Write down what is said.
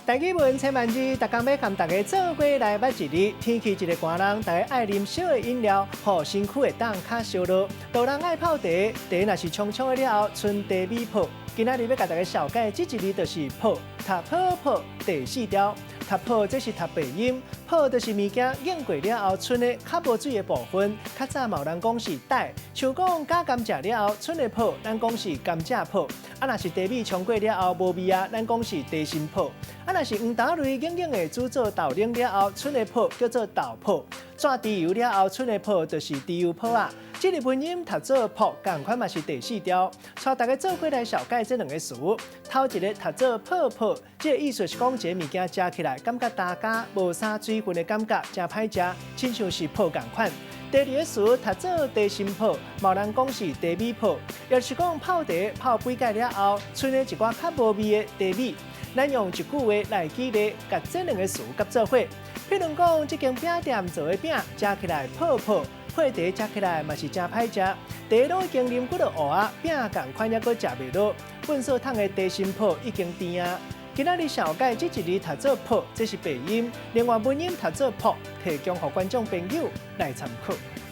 大家问千万字，大家要跟大家做伙来捌一日。天气一个寒人，大家爱啉烧的饮料，互身躯会当较烧热。大人爱泡茶，茶若是冲冲的了后，剩茶米泡。今仔日要甲大家小解这一日就是泡，泡第四条。泡这是白音，泡就是物件用过了后，剩的较无水的部分。较早嘛有人讲是带，像讲加甘蔗了后，剩的泡，咱讲是甘蔗泡。若是茶米冲过了后无味啊，咱讲是茶心泡。若是黄豆类硬硬的煮做豆奶了后，剩的泡叫做豆泡。转猪油了后，剩的泡就是猪油泡啊。这个文音读做泡，同款嘛是第四条。带大家做过来小解这两个词。头一个读做泡，这个意思是讲一个物件食起来感觉大家无啥水分的感觉，真歹食，亲像是泡同款。第二个词读做茶心泡，某人讲是茶米泡，也是讲泡茶泡几盖了后，剩的一寡较无味的茶米。咱用一句话来举例，甲这两个词合做伙。譬如讲，这间饼店做的饼，食起来泡，配茶食起来嘛是真歹食。茶都已经啉几落糊啊，饼同款也阁食袂落。粪扫桶的茶心泡已经甜啊。今仔日小解这一日读做泡，这是白音；另外文音读做泡，提供给观众朋友来参考。